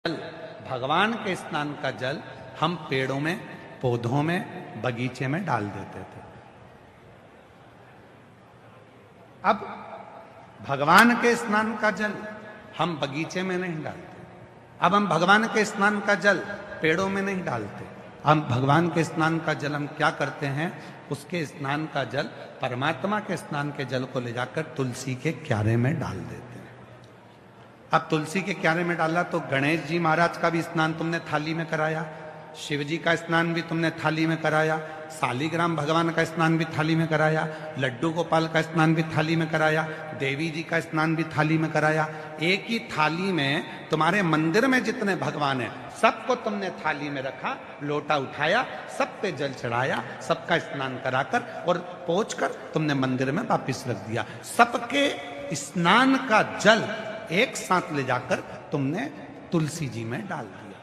जल, भगवान के स्नान का जल हम पेड़ों में, पौधों में, बगीचे में डाल देते थे। अब भगवान के स्नान का जल हम बगीचे में नहीं डालते। अब हम भगवान के स्नान का जल पेड़ों में नहीं डालते। हम भगवान के स्नान का जल हम क्या करते हैं, उसके स्नान का जल, परमात्मा के स्नान के जल को ले जाकर तुलसी के क्यारे में डाल देते हैं। अब तुलसी के क्यारे में डाला तो गणेश जी महाराज का भी स्नान तुमने थाली में कराया, शिव जी का स्नान भी तुमने थाली में कराया, शालिग्राम भगवान का स्नान भी थाली में कराया, लड्डू गोपाल का स्नान भी थाली में कराया, देवी जी का स्नान भी थाली में कराया। एक ही थाली में तुम्हारे मंदिर में जितने भगवान हैं सबको तुमने थाली में रखा, लोटा उठाया, सब पे जल चढ़ाया, सबका स्नान कराकर और पहुंचकर तुमने मंदिर में वापिस रख दिया। सबके स्नान का जल एक साथ ले जाकर तुमने तुलसी जी में डाल दिया।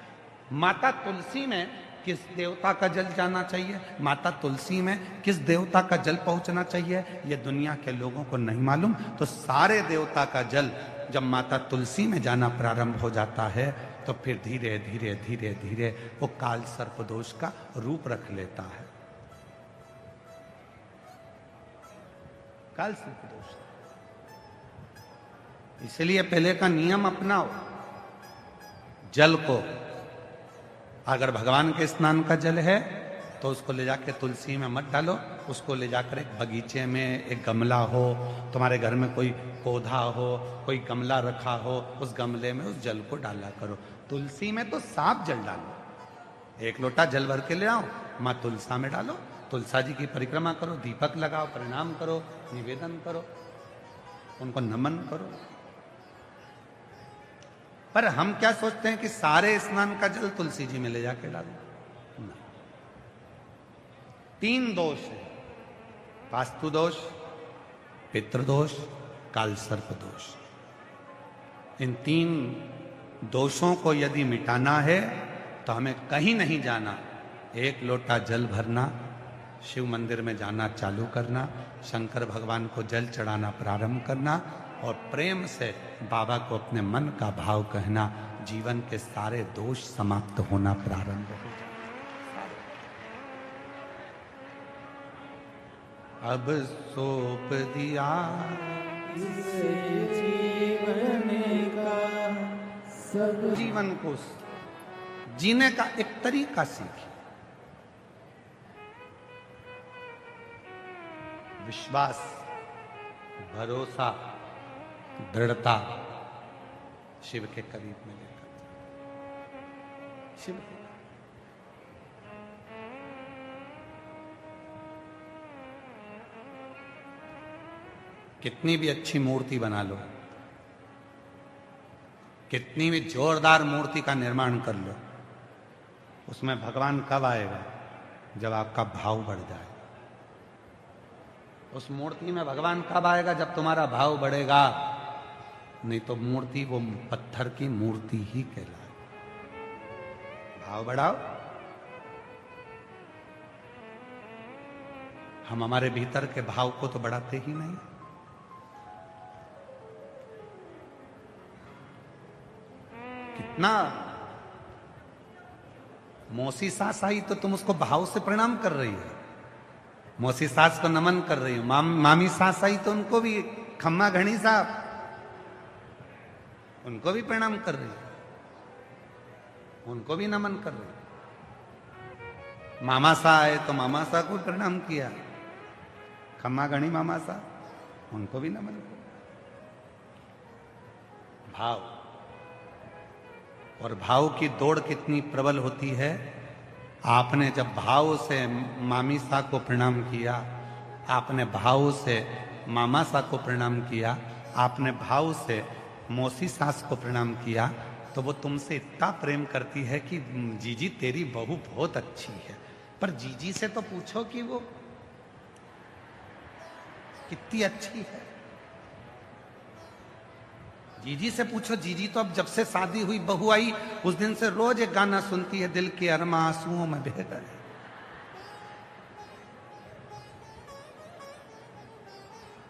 माता तुलसी में किस देवता का जल जाना चाहिए, माता तुलसी में किस देवता का जल पहुंचना चाहिए, ये दुनिया के लोगों को नहीं मालूम। तो सारे देवता का जल जब माता तुलसी में जाना प्रारंभ हो जाता है तो फिर धीरे धीरे धीरे धीरे वो काल सर्प दोष का रूप रख लेता है। काल सर्प दोष। इसलिए पहले का नियम अपनाओ, जल को अगर भगवान के स्नान का जल है तो उसको ले जाके तुलसी में मत डालो, उसको ले जाकर एक बगीचे में, एक गमला हो, तुम्हारे घर में कोई पौधा हो, कोई गमला रखा हो, उस गमले में उस जल को डाला करो। तुलसी में तो साफ जल डालो, एक लोटा जल भर के ले आओ, माँ तुलसा में डालो, तुलसा जी की परिक्रमा करो, दीपक लगाओ, प्रणाम करो, निवेदन करो, उनको नमन करो। पर हम क्या सोचते हैं कि सारे स्नान का जल तुलसी जी में ले जाके डालो। तीन दोष है, वास्तु दोष, पितृदोष, काल सर्प दोष। इन तीन दोषों को यदि मिटाना है तो हमें कहीं नहीं जाना, एक लोटा जल भरना, शिव मंदिर में जाना चालू करना, शंकर भगवान को जल चढ़ाना प्रारंभ करना और प्रेम से बाबा को अपने मन का भाव कहना, जीवन के सारे दोष समाप्त होना प्रारंभ हो जाए। अब सौंप दिया जीवन का, सब जीवन को जीने का एक तरीका सीखिए। विश्वास, भरोसा, दृढ़ता शिव के करीब में लेकर शिव के। कितनी भी अच्छी मूर्ति बना लो, कितनी भी जोरदार मूर्ति का निर्माण कर लो, उसमें भगवान कब आएगा? जब आपका भाव बढ़ जाए। उस मूर्ति में भगवान कब आएगा? जब तुम्हारा भाव बढ़ेगा, नहीं तो मूर्ति वो पत्थर की मूर्ति ही कहलाए। भाव बढ़ाओ। हम हमारे भीतर के भाव को तो बढ़ाते ही नहीं। कितना मौसी सास आई तो तुम उसको भाव से प्रणाम कर रही हो, मौसी सास को नमन कर रही हो। मामी सास आई तो उनको भी, खम्मा घणी साहब, उनको भी प्रणाम कर रही हो, उनको भी नमन कर रही हो। मामा सा आए तो मामा सा को प्रणाम किया, खम्मा घणी मामा सा, उनको भी नमन कर। भाव, और भाव की दौड़ कितनी प्रबल होती है। आपने जब भाव से मामी सा को प्रणाम किया, आपने भाव से मामा सा को प्रणाम किया, आपने भाव से मौसी सास को प्रणाम किया, तो वो तुमसे इतना प्रेम करती है कि जीजी तेरी बहू बहुत अच्छी है। पर जीजी से तो पूछो कि वो कितनी अच्छी है। जीजी से पूछो, जीजी तो अब जब से शादी हुई, बहू आई, उस दिन से रोज एक गाना सुनती है, दिल के अरमा आंसुओं में बह गए।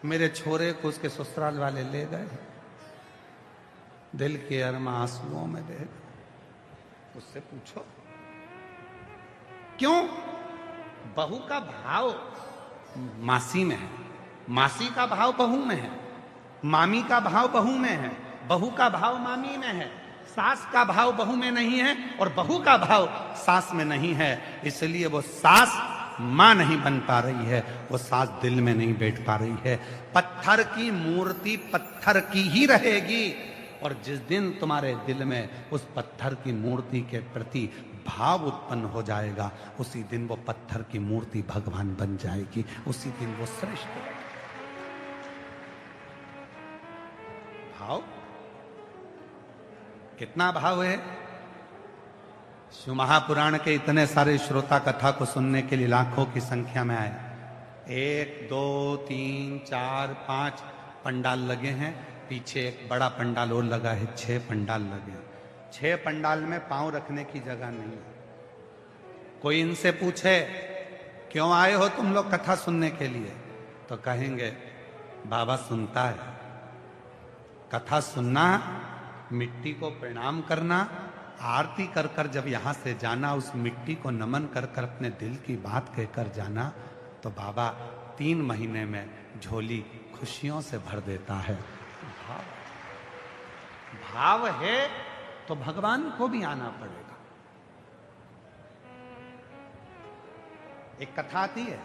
मेरे छोरे को उसके ससुराल वाले ले गए, दिल के अरमा आंसुओं में बह गए। उससे पूछो क्यों। बहू का भाव मासी में है, मासी का भाव बहू में है, मामी का भाव बहू में है, बहू का भाव मामी में है, सास का भाव बहू में नहीं है और बहू का भाव सास में नहीं है। इसलिए वो सास मां नहीं बन पा रही है, वो सास दिल में नहीं बैठ पा रही है। पत्थर की मूर्ति पत्थर की ही रहेगी और जिस दिन तुम्हारे दिल में उस पत्थर की मूर्ति के प्रति भाव उत्पन्न हो जाएगा, उसी दिन वो पत्थर की मूर्ति भगवान बन जाएगी, उसी दिन वो श्रेष्ठ होगा। भाव कितना भाव है। शिव महापुराण के इतने सारे श्रोता कथा को सुनने के लिए लाखों की संख्या में आए। 1 2 3 4 5 पंडाल लगे हैं, पीछे एक बड़ा पंडाल और लगा है, 6 पंडाल लगे हैं। 6 पंडाल में पांव रखने की जगह नहीं है। कोई इनसे पूछे क्यों आए हो तुम लोग कथा सुनने के लिए, तो कहेंगे बाबा सुनता है। कथा सुनना, मिट्टी को प्रणाम करना, आरती कर कर जब यहां से जाना, उस मिट्टी को नमन कर कर अपने दिल की बात कहकर जाना, तो बाबा 3 महीने में झोली खुशियों से भर देता है। भाव है तो भगवान को भी आना पड़ेगा। एक कथा आती है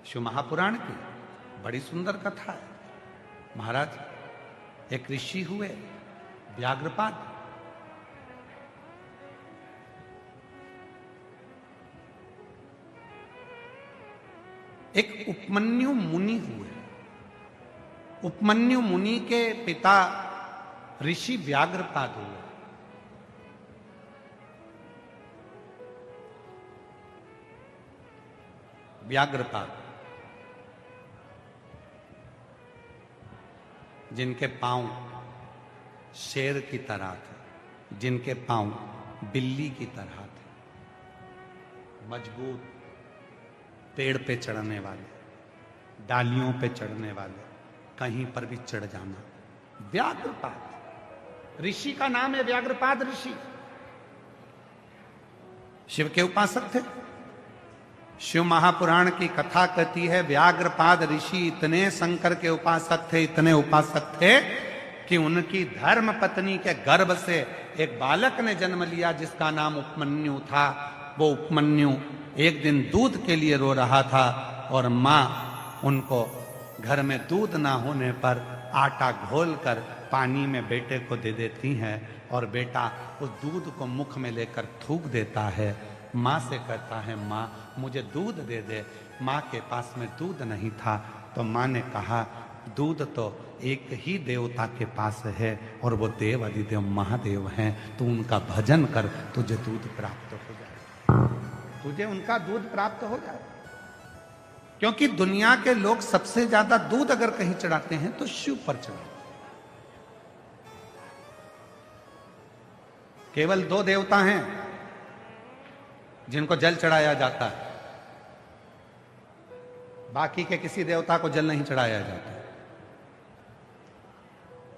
शिव महापुराण की, बड़ी सुंदर कथा है। महाराज एक ऋषि हुए व्याघ्रपाद, एक उपमन्यु मुनि हुए। उपमन्यु मुनि के पिता ऋषि व्याघ्रपाद हुए। व्याघ्रपाद जिनके पांव शेर की तरह थे, जिनके पांव बिल्ली की तरह थे, मजबूत, पेड़ पे चढ़ने वाले, डालियों पे चढ़ने वाले, कहीं पर भी चढ़ जाना। व्याघ्रपाद ऋषि का नाम है, व्याघ्रपाद ऋषि। शिव के उपासक थे। शिव महापुराण की कथा कहती है व्याघ्रपाद ऋषि इतने शंकर के उपासक थे, इतने उपासक थे कि उनकी धर्म पत्नी के गर्भ से एक बालक ने जन्म लिया जिसका नाम उपमन्यु था। वो उपमन्यु एक दिन दूध के लिए रो रहा था और मां उनको घर में दूध ना होने पर आटा घोलकर पानी में बेटे को दे देती हैं और बेटा उस दूध को मुख में लेकर थूक देता है। मां से कहता है मां मुझे दूध दे दे। मां के पास में दूध नहीं था तो मां ने कहा दूध तो एक ही देवता के पास है और वो देव अधिदेव महादेव हैं, तू उनका भजन कर, तुझे दूध प्राप्त हो जाए, तुझे उनका दूध प्राप्त हो जाए। क्योंकि दुनिया के लोग सबसे ज्यादा दूध अगर कहीं चढ़ाते हैं तो शिव पर चढ़ाते। केवल 2 देवता हैं जिनको जल चढ़ाया जाता है, बाकी के किसी देवता को जल नहीं चढ़ाया जाता।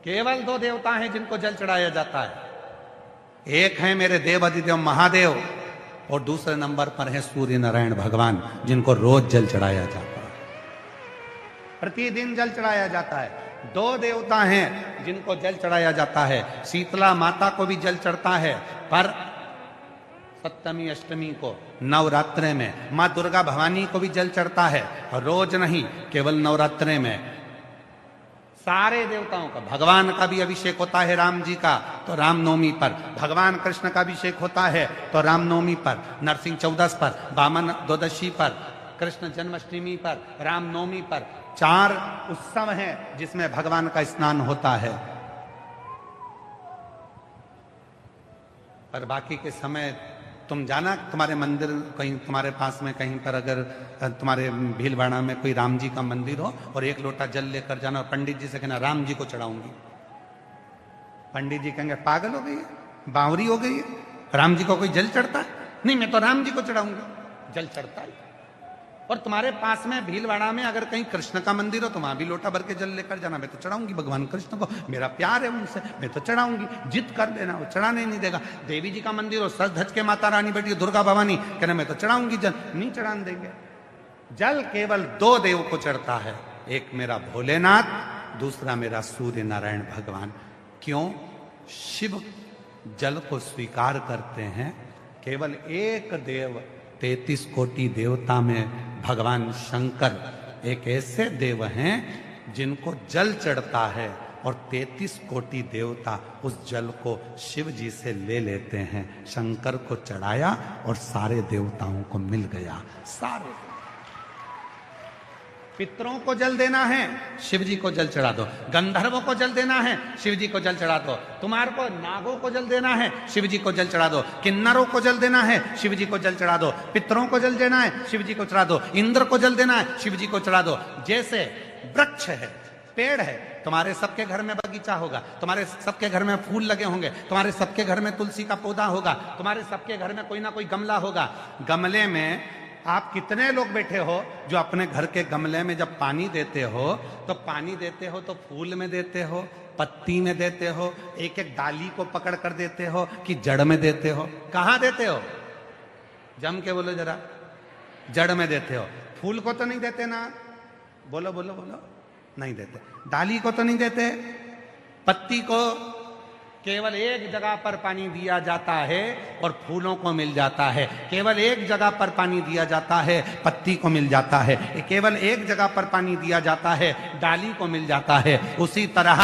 केवल 2 देवता हैं जिनको जल चढ़ाया जाता है। एक है मेरे देव अधिदेव महादेव और दूसरे नंबर पर है सूर्य नारायण भगवान, जिनको रोज जल चढ़ाया जाता है, प्रतिदिन जल चढ़ाया जाता है। 2 देवता हैं जिनको जल चढ़ाया जाता है। शीतला माता को भी जल चढ़ता है, पर सप्तमी अष्टमी को नवरात्रे में मां दुर्गा भवानी को भी जल चढ़ता है, और रोज नहीं, केवल नवरात्रे में। सारे देवताओं का, भगवान का भी अभिषेक होता है राम जी का तो रामनवमी पर, भगवान कृष्ण का अभिषेक होता है तो रामनवमी पर, नरसिंह चौदस पर, वामन द्वादशी पर, कृष्ण जन्माष्टमी पर, रामनवमी पर। 4 उत्सव हैं जिसमें भगवान का स्नान होता है। पर बाकी के समय तुम जाना, तुम्हारे मंदिर कहीं तुम्हारे पास में कहीं पर अगर तुम्हारे भीलवाड़ा में कोई राम जी का मंदिर हो और 1 लोटा जल लेकर जाना और पंडित जी से कहना राम जी को चढ़ाऊंगी। पंडित जी कहेंगे पागल हो गई है, बावरी हो गई है, राम जी को कोई जल चढ़ता है? नहीं, मैं तो राम जी को चढ़ाऊंगी। जल चढ़ता है। और तुम्हारे पास में भीलवाड़ा में अगर कहीं कृष्ण का मंदिर हो तो वहां भी लोटा भर के जल लेकर जाना। मैं तो चढ़ाऊंगी भगवान कृष्ण को, मेरा प्यार है उनसे, मैं तो चढ़ाऊंगी। जिद कर देना, वो चढ़ाने नहीं देगा। देवी जी का मंदिर हो, सज धज के माता रानी बैठी दुर्गा भवानी, कहना मैं तो चढ़ाऊंगी जल, नहीं चढ़ाने देंगे। जल केवल दो देव को चढ़ता है, एक मेरा भोलेनाथ, दूसरा मेरा सूर्य नारायण भगवान। क्यों? शिव जल को स्वीकार करते हैं। केवल एक देव, 33 कोटि देवता में भगवान शंकर एक ऐसे देव हैं जिनको जल चढ़ता है और 33 कोटि देवता उस जल को शिव जी से ले लेते हैं। शंकर को चढ़ाया और सारे देवताओं को मिल गया। सारे पितरों को जल देना है, शिव जी को जल चढ़ा दो। गंधर्वों को जल देना है, शिव जी को जल चढ़ा दो। तुम्हारे को नागों को जल देना है, शिव जी को जल चढ़ा दो। किन्नरों को जल देना है, शिव जी को जल चढ़ा दो। पितरों को जल देना है, शिव जी को चढ़ा दो। इंद्र को जल देना है, शिव जी को चढ़ा दो। जैसे वृक्ष है, पेड़ है, तुम्हारे सबके घर में बगीचा होगा, तुम्हारे सबके घर में फूल लगे होंगे, तुम्हारे सबके घर में तुलसी का पौधा होगा, तुम्हारे सबके घर में कोई ना कोई गमला होगा। गमले में आप कितने लोग बैठे हो जो अपने घर के गमले में जब पानी देते हो तो पानी देते हो तो फूल में देते हो, पत्ती में देते हो, एक एक डाली को पकड़ कर देते हो कि जड़ में देते हो? कहां देते हो? जम के बोलो जरा। जड़ में देते हो। फूल को तो नहीं देते ना? बोलो बोलो बोलो। नहीं देते। डाली को तो नहीं देते। पत्ती को केवल एक जगह पर पानी दिया जाता है और फूलों को मिल जाता है। केवल एक जगह पर पानी दिया जाता है, पत्ती को मिल जाता है। केवल एक जगह पर पानी दिया जाता है, डाली को मिल जाता है। उसी तरह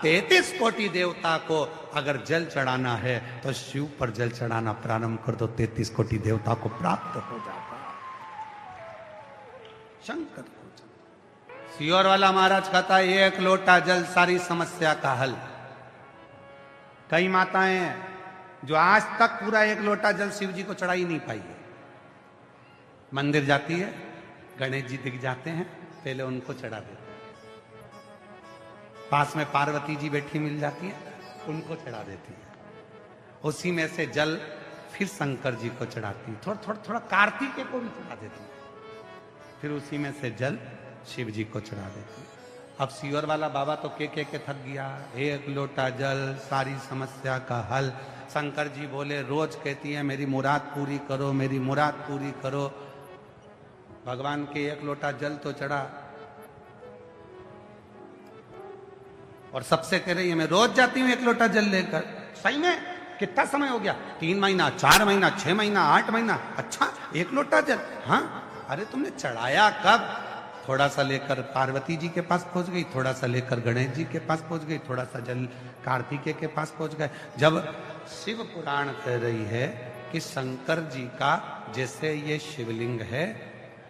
33 कोटि देवता को अगर जल चढ़ाना है तो शिव पर जल चढ़ाना प्रारंभ कर दो, 33 कोटि देवता को प्राप्त हो जाता है। शंकर को सियोर वाला महाराज कहता है, एक लोटा जल सारी समस्या का हल। कई माताएं हैं जो आज तक पूरा एक लोटा जल शिव जी को चढ़ा ही नहीं पाई है। मंदिर जाती है, गणेश जी दिख जाते हैं, पहले उनको चढ़ा देते हैं। पास में पार्वती जी बैठी मिल जाती है, उनको चढ़ा देती है। उसी में से जल फिर शंकर जी को चढ़ाती है, थोड़ा थोड़ा थोड़ा कार्तिकेय को भी चढ़ा देती है। फिर उसी में से जल शिव जी को चढ़ा देती है। अब सियोर वाला बाबा तो के थक गया, एक लोटा जल सारी समस्या का हल। शंकर जी बोले, रोज कहती है मेरी मुराद पूरी करो, मेरी मुराद पूरी करो। भगवान के एक लोटा जल तो चढ़ा और सबसे कह रही है मैं रोज जाती हूं एक लोटा जल लेकर। सही में? कितना समय हो गया? 3 महीना, 4 महीना, 6 महीना, 8 महीना। अच्छा, एक लोटा जल? हाँ। अरे तुमने चढ़ाया कब? थोड़ा सा लेकर पार्वती जी के पास पहुंच गई, थोड़ा सा लेकर गणेश जी के पास पहुंच गई, थोड़ा सा जल कार्तिकेय के पास पहुंच गए। जब शिव पुराण कह रही है कि शंकर जी का जैसे ये शिवलिंग है,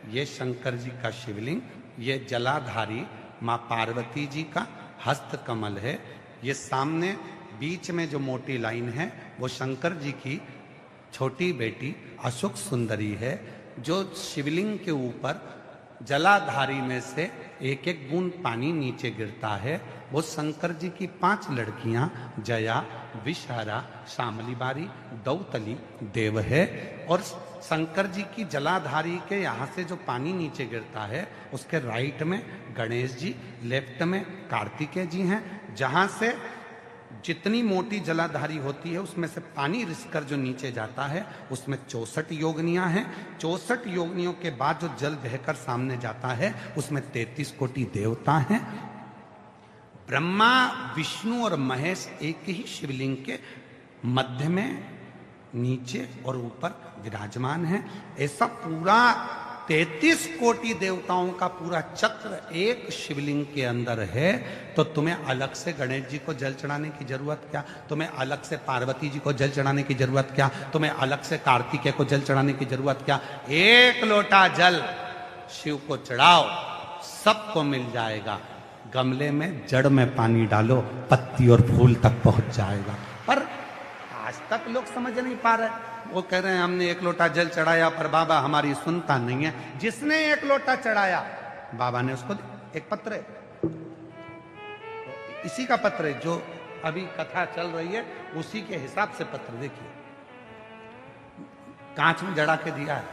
ये शंकर जी का शिवलिंग, ये जलाधारी माँ पार्वती जी का हस्त कमल है। ये सामने बीच में जो मोटी लाइन है वो शंकर जी की छोटी बेटी अशोक सुंदरी है। जो शिवलिंग के ऊपर जलाधारी में से एक एक बूंद पानी नीचे गिरता है, वो शंकर जी की 5 लड़कियां जया, विषहारा, शामली बारी, दौतली देव है। और शंकर जी की जलाधारी के यहाँ से जो पानी नीचे गिरता है उसके राइट में गणेश जी, लेफ्ट में कार्तिकेय जी हैं। जहाँ से जितनी मोटी जलाधारी होती है उसमें से पानी रिसकर जो नीचे जाता है उसमें 64 योगिनियां हैं। 64 योगिनियों के बाद जो जल बहकर सामने जाता है उसमें 33 कोटि देवता हैं। ब्रह्मा, विष्णु और महेश एक ही शिवलिंग के मध्य में, नीचे और ऊपर विराजमान है। ऐसा पूरा 33 कोटि देवताओं का पूरा चक्र एक शिवलिंग के अंदर है। तो तुम्हें अलग से गणेश जी को जल चढ़ाने की जरूरत क्या? तुम्हें अलग से पार्वती जी को जल चढ़ाने की जरूरत क्या? तुम्हें अलग से कार्तिकेय को जल चढ़ाने की जरूरत क्या? एक लोटा जल शिव को चढ़ाओ, सबको मिल जाएगा। गमले में जड़ में पानी डालो, पत्ती और फूल तक पहुंच जाएगा। पर आज तक लोग समझ नहीं पा रहे। वो कह रहे हैं हमने एक लोटा जल चढ़ाया पर बाबा हमारी सुनता नहीं है। जिसने एक लोटा चढ़ाया बाबा ने उसको एक पत्र है, इसी का पत्र है जो अभी कथा चल रही है, उसी के हिसाब से पत्र देखिए, कांच में जड़ा के दिया है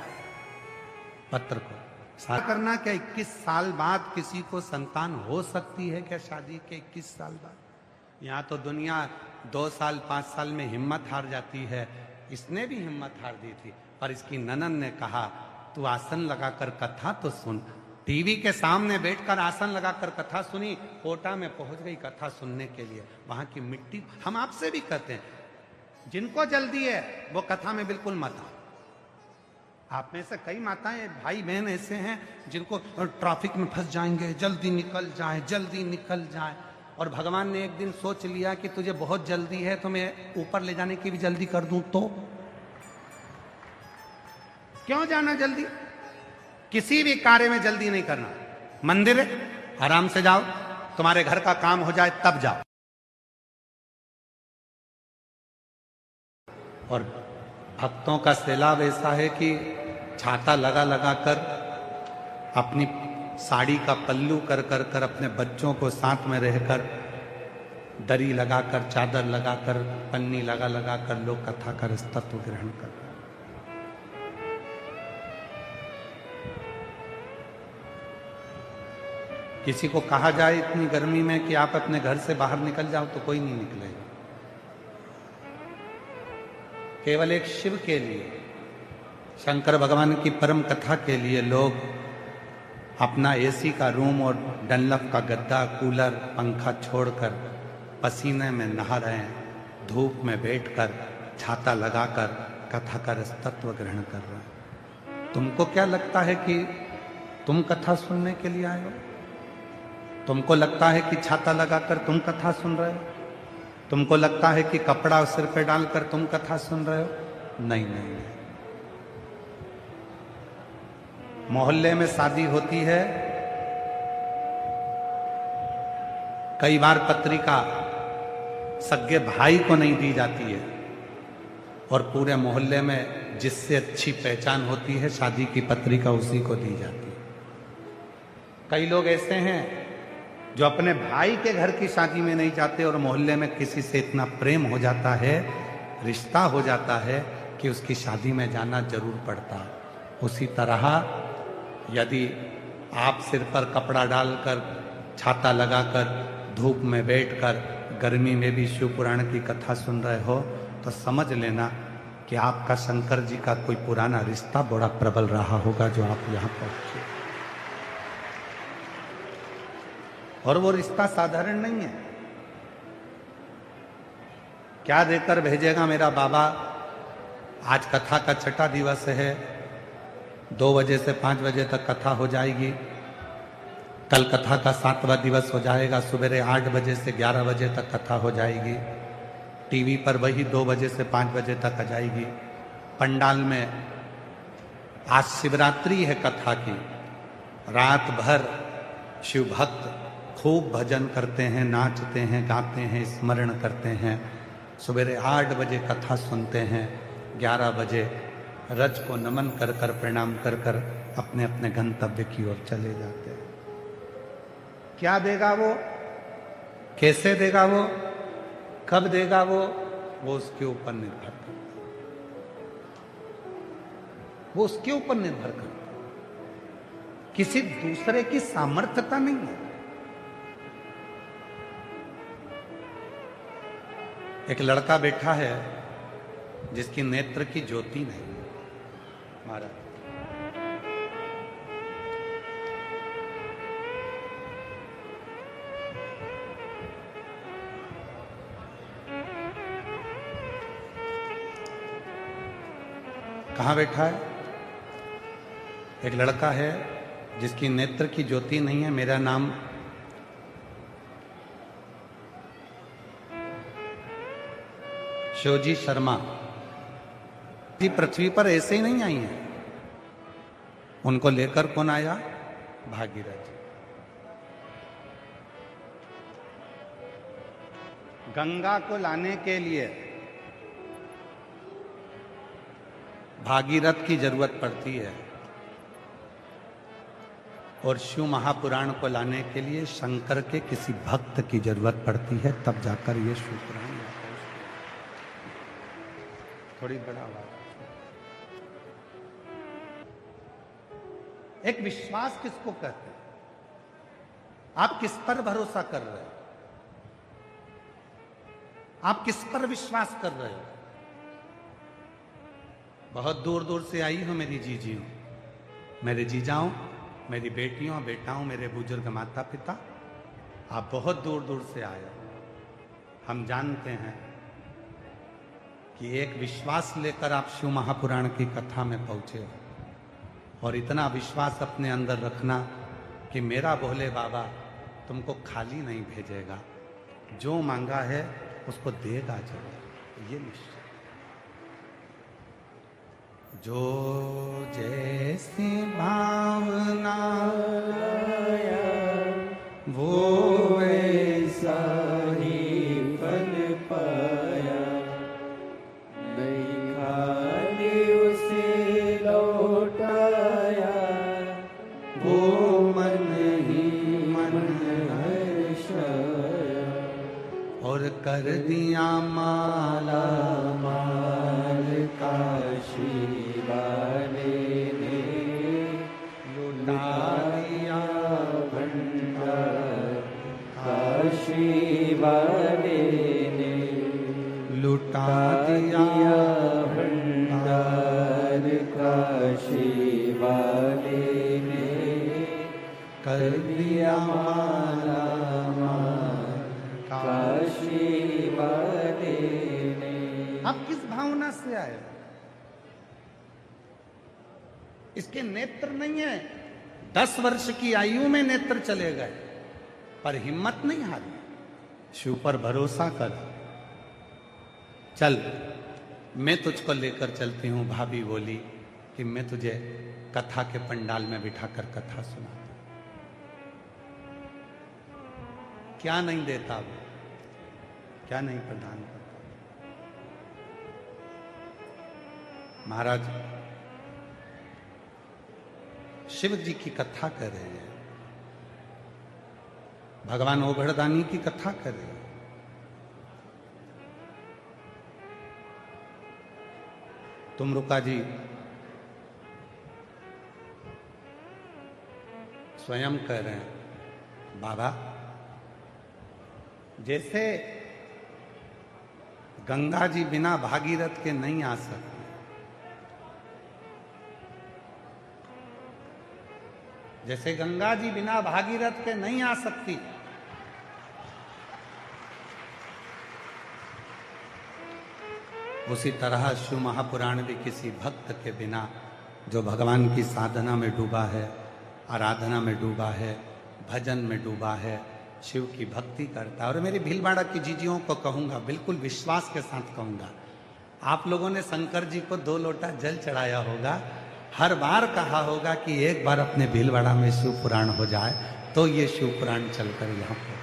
पत्र को। शादी करना क्या 21 साल बाद किसी को संतान हो सकती है क्या? शादी के 21 साल बाद यहाँ तो दुनिया 2 साल 5 साल में हिम्मत हार जाती है। इसने भी हिम्मत हार दी थी, पर इसकी ननन ने कहा तू आसन लगाकर कथा तो सुन। टीवी के सामने बैठकर आसन लगाकर कथा सुनी, कोटा में पहुंच गई कथा सुनने के लिए। वहां की मिट्टी, हम आपसे भी कहते हैं जिनको जल्दी है वो कथा में बिल्कुल मत आओ। आप में से कई माताएं भाई बहन ऐसे हैं जिनको ट्रैफिक में फंस जाएंगे, जल्दी निकल जाए जल्दी निकल जाए। और भगवान ने एक दिन सोच लिया कि तुझे बहुत जल्दी है तो मैं ऊपर ले जाने की भी जल्दी कर दूं, तो क्यों जाना जल्दी? किसी भी कार्य में जल्दी नहीं करना। मंदिर है, आराम से जाओ, तुम्हारे घर का काम हो जाए तब जाओ। और भक्तों का सैलाब ऐसा है कि छाता लगा लगा कर, अपनी साड़ी का पल्लू कर कर कर, अपने बच्चों को साथ में रहकर, दरी लगाकर, चादर लगाकर, पन्नी लगा लगा कर लोग कथा का तत्व ग्रहण कर रहे हैं। किसी को कहा जाए इतनी गर्मी में कि आप अपने घर से बाहर निकल जाओ तो कोई नहीं निकलेगा। केवल एक शिव के लिए, शंकर भगवान की परम कथा के लिए लोग अपना एसी का रूम और डनलप का गद्दा, कूलर, पंखा छोड़कर पसीने में नहा रहे हैं, धूप में बैठकर, छाता लगाकर कथा का तत्व ग्रहण कर रहे हैं। तुमको क्या लगता है कि तुम कथा सुनने के लिए आए हो? तुमको लगता है कि छाता लगाकर तुम कथा सुन रहे हो? तुमको लगता है कि कपड़ा सिर पे डालकर तुम कथा सुन रहे हो? नहीं नहीं नहीं। मोहल्ले में शादी होती है, कई बार पत्रिका सगे भाई को नहीं दी जाती है और पूरे मोहल्ले में जिससे अच्छी पहचान होती है शादी की पत्रिका उसी को दी जाती है। कई लोग ऐसे हैं जो अपने भाई के घर की शादी में नहीं जाते और मोहल्ले में किसी से इतना प्रेम हो जाता है, रिश्ता हो जाता है कि उसकी शादी में जाना जरूर पड़ता है। उसी तरह यदि आप सिर पर कपड़ा डालकर, छाता लगाकर, धूप में बैठकर, गर्मी में भी शिव पुराण की कथा सुन रहे हो तो समझ लेना कि आपका शंकर जी का कोई पुराना रिश्ता बड़ा प्रबल रहा होगा जो आप यहाँ पहुंचे। और वो रिश्ता साधारण नहीं है। क्या देकर भेजेगा मेरा बाबा? आज कथा का छठा दिवस है, 2 बजे से 5 बजे तक कथा हो जाएगी। कल कथा का 7वां दिवस हो जाएगा, सुबह 8 बजे से 11 बजे तक कथा हो जाएगी। टीवी पर वही 2 बजे से 5 बजे तक आ जाएगी। पंडाल में आज शिवरात्रि है कथा की, रात भर शिव भक्त खूब भजन करते हैं, नाचते हैं, गाते हैं, स्मरण करते हैं। सुबह 8 बजे कथा सुनते हैं, 11 बजे रज को नमन कर कर, प्रणाम कर कर अपने अपने गंतव्य की ओर चले जाते हैं। क्या देगा वो, कैसे देगा वो, कब देगा वो उसके ऊपर निर्भर करता है। वो उसके ऊपर निर्भर करता है, किसी दूसरे की सामर्थ्यता नहीं है। एक लड़का बैठा है जिसकी नेत्र की ज्योति नहीं। महाराज कहाँ बैठा है? एक लड़का है जिसकी नेत्र की ज्योति नहीं है। मेरा नाम शिवजी शर्मा। पृथ्वी पर ऐसे ही नहीं आई हैं, उनको लेकर कौन आया? भागीरथ जी। गंगा को लाने के लिए भागीरथ की जरूरत पड़ती है और शिव महापुराण को लाने के लिए शंकर के किसी भक्त की जरूरत पड़ती है, तब जाकर ये शिव पुराण थोड़ी बड़ा आवाज। एक विश्वास किसको कहते हैं? आप किस पर भरोसा कर रहे हो? आप किस पर विश्वास कर रहे हो? बहुत दूर दूर से आई हो मेरी जीजियों, मेरे जीजाओं, मेरी बेटियों बेटाओं, मेरे बुजुर्ग माता पिता, आप बहुत दूर दूर से आए हो। हम जानते हैं कि एक विश्वास लेकर आप शिव महापुराण की कथा में पहुंचे हो, और इतना विश्वास अपने अंदर रखना कि मेरा भोले बाबा तुमको खाली नहीं भेजेगा, जो मांगा है उसको देगा जरूर, ये निश्चय। जो जैसी भावना वो वैसा ही फल पाया, नहीं खाली उसे लौटाया, वो मन ही मन हर्षाया, और कर दिया माला माल काशी वाले ने, लुटा दिया भंडार काशी वाले ने, लुटा दिया भंडार काशी वाले ने, कर दिया माला माल काशी वाले ने। आप किस भावना से आए हो? इसके नेत्र नहीं है, 10 वर्ष की आयु में नेत्र चले गए, पर हिम्मत नहीं हारी, शिव पर भरोसा कर। चल मैं तुझको लेकर चलती हूं। भाभी बोली कि मैं तुझे कथा के पंडाल में बिठाकर कथा सुना। क्या नहीं देता वो, क्या नहीं प्रदान करता। महाराज शिव जी की कथा कर रहे हैं, भगवान ओघड़दानी की कथा कर रहे हैं। तुमरुका जी स्वयं कह रहे हैं, बाबा जैसे गंगा जी बिना भागीरथ के नहीं आ सकते, जैसे गंगा जी बिना भागीरथ के नहीं आ सकती, उसी तरह शिव महापुराण भी किसी भक्त के बिना, जो भगवान की साधना में डूबा है, आराधना में डूबा है, भजन में डूबा है, शिव की भक्ति करता है। और मेरी भीलवाड़ा की जीजियों को कहूंगा, बिल्कुल विश्वास के साथ कहूंगा, आप लोगों ने शंकर जी को 2 लोटा जल चढ़ाया होगा, हर बार कहा होगा कि एक बार अपने भीलवाड़ा में शिव पुराण हो जाए, तो ये शिव पुराण चलकर यहां पर।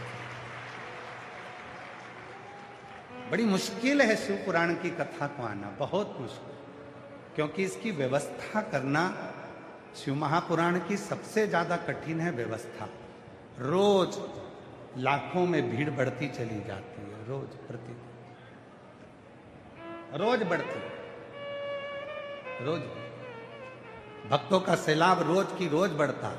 बड़ी मुश्किल है शिव पुराण की कथा को आना, बहुत मुश्किल, क्योंकि इसकी व्यवस्था करना शिव महापुराण की सबसे ज्यादा कठिन है व्यवस्था। रोज लाखों में भीड़ बढ़ती चली जाती है, रोज प्रतिदिन, रोज बढ़ती, रोज भक्तों का सैलाब रोज की रोज बढ़ता।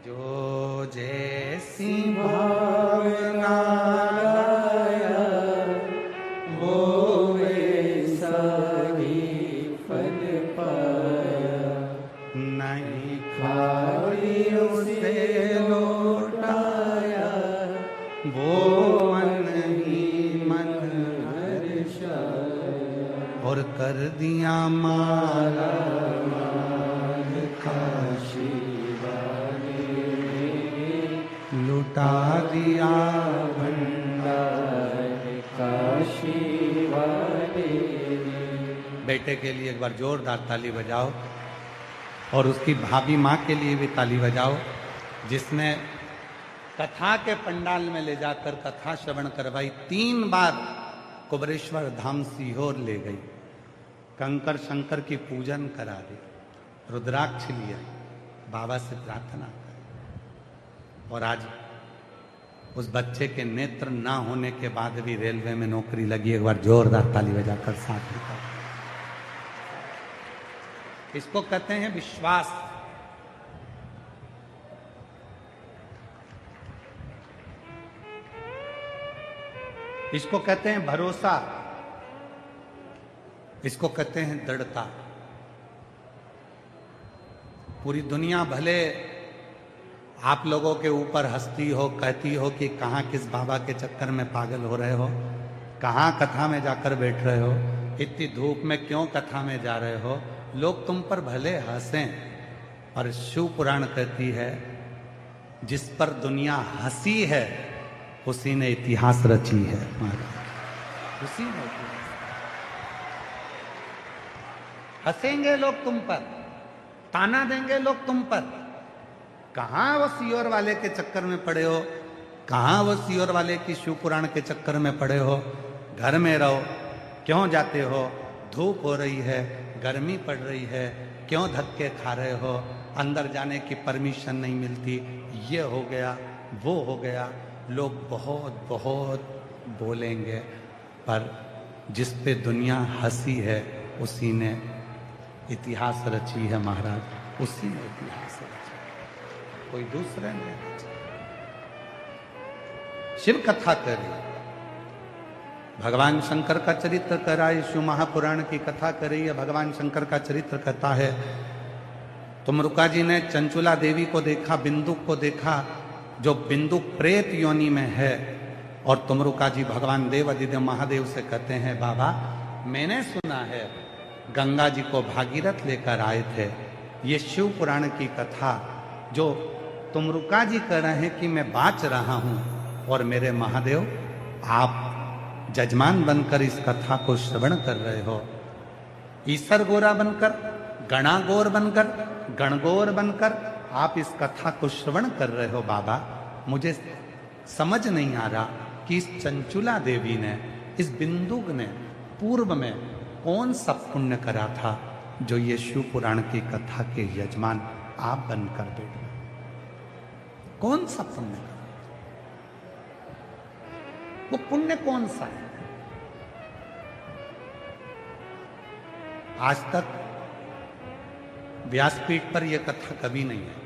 जो जैसी भावना लाया, वो वैसा ही फल पाया, नहीं खाली उसे लौटाया, वो मन ही मन हर्षाया, और कर दिया माला माल काशी लुटा दिया भंडार काशी वाले। बेटे के लिए एक बार जोरदार ताली बजाओ, और उसकी भाभी माँ के लिए भी ताली बजाओ, जिसने कथा के पंडाल में ले जाकर कथा श्रवण करवाई। 3 बार कुबरेश्वर धाम सीहोर ले गई, कंकर शंकर की पूजन करा दी, रुद्राक्ष लिया, बाबा से प्रार्थना कर। और आज उस बच्चे के नेत्र ना होने के बाद भी रेलवे में नौकरी लगी। एक बार जोरदार ताली बजाकर साथ में इसको कहते हैं विश्वास। इसको कहते हैं भरोसा। इसको कहते हैं दृढ़ता। पूरी दुनिया भले आप लोगों के ऊपर हंसती हो, कहती हो कि कहाँ किस बाबा के चक्कर में पागल हो रहे हो, कहाँ कथा में जाकर बैठ रहे हो, इतनी धूप में क्यों कथा में जा रहे हो। लोग तुम पर भले हंसें, पर शिव पुराण कहती है जिस पर दुनिया हंसी है उसी ने इतिहास रची है। उसी ने हंसेंगे लोग तुम पर, ताना देंगे लोग तुम पर। कहां वो सियोर वाले के चक्कर में पड़े हो, कहां वो सियोर वाले की शिव पुराण के चक्कर में पड़े हो। घर में रहो, क्यों जाते हो, धूप हो रही है, गर्मी पड़ रही है, क्यों धक्के खा रहे हो, अंदर जाने की परमिशन नहीं मिलती, ये हो गया वो हो गया। लोग बहुत बहुत बोलेंगे, पर जिस पे दुनिया हंसी है उसी ने इतिहास रची है महाराज, उसी ने इतिहास रचा, कोई दूसरे ने रचा। शिव कथा करी, भगवान शंकर का चरित्र करा, शिव महापुराण की कथा करी है। भगवान शंकर का चरित्र कहता है तुमरुका जी ने चंचुला देवी को देखा, बिंदुक को देखा, जो बिंदुक प्रेत योनि में है। और तुमरुका जी भगवान देव अधिदेव महादेव से कहते हैं बाबा मैंने सुना है गंगा जी को भागीरथ लेकर आए थे। ये शिव पुराण की कथा जो तुमरुका जी कह रहे हैं कि मैं बाँच रहा हूं, और मेरे महादेव आप जजमान बनकर इस कथा को श्रवण कर रहे हो। ईसर गोरा बनकर, गणागोर बनकर, गणगोर बनकर आप इस कथा को श्रवण कर रहे हो। बाबा मुझे समझ नहीं आ रहा कि इस चंचुला देवी ने, इस बिंदुक ने पूर्व में कौन सा पुण्य करा था जो ये शिव पुराण की कथा के यजमान आप बनकर बैठे। कौन सा पुण्य करा, वो पुण्य कौन सा है। आज तक व्यासपीठ पर यह कथा कभी नहीं है,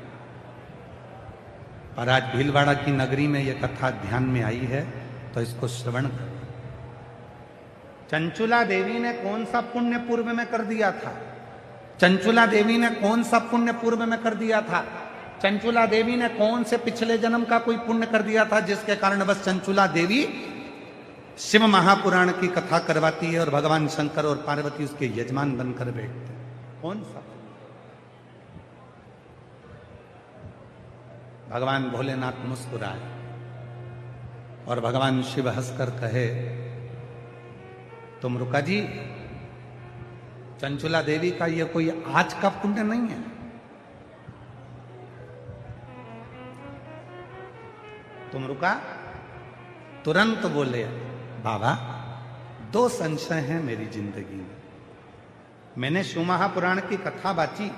पर आज भीलवाड़ा की नगरी में यह कथा ध्यान में आई है तो इसको श्रवण करें। चंचुला देवी ने कौन सा पुण्य पूर्व में कर दिया था, चंचुला देवी ने कौन सा पुण्य पूर्व में कर दिया था, चंचुला देवी ने कौन से पिछले जन्म का कोई पुण्य कर दिया था जिसके कारण बस चंचुला देवी शिव महापुराण की कथा करवाती है और भगवान शंकर और पार्वती उसके यजमान बनकर बैठते। कौन सा? भगवान भोलेनाथ मुस्कुराए और भगवान शिव हंसकर कहे तुमरुका जी चंचुला देवी का यह कोई आज का पुण्य नहीं है। तुमरुका तुरंत बोले बाबा दो संशय हैं मेरी जिंदगी में। मैंने शिव महापुराण की कथा बाची,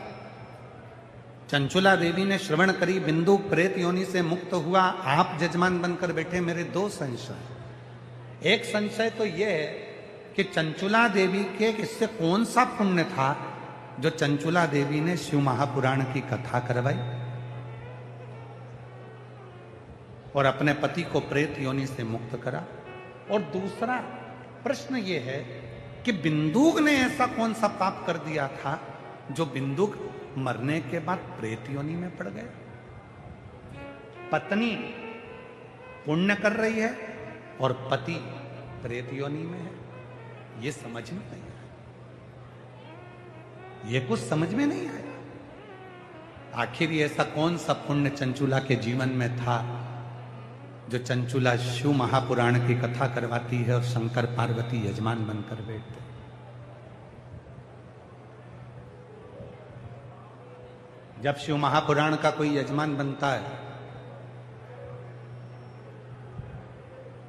चंचुला देवी ने श्रवण करी, बिंदु प्रेत योनि से मुक्त हुआ, आप जजमान बनकर बैठे। मेरे दो संशय। एक संशय तो यह है कि चंचुला देवी के इससे कौन सा पुण्य था जो चंचुला देवी ने शिव महापुराण की कथा करवाई और अपने पति को प्रेत योनि से मुक्त करा। और दूसरा प्रश्न यह है कि बिंदुक ने ऐसा कौन सा पाप कर दिया था जो बिंदुक मरने के बाद प्रेत योनि में पड़ गया। पत्नी पुण्य कर रही है और पति प्रेत योनि में है। ये समझ में नहीं आया, ये कुछ समझ में नहीं आया। आखिर ऐसा कौन सा पुण्य चंचुला के जीवन में था जो चंचुला शिव महापुराण की कथा करवाती है और शंकर पार्वती यजमान बनकर बैठते। जब शिव महापुराण का कोई यजमान बनता है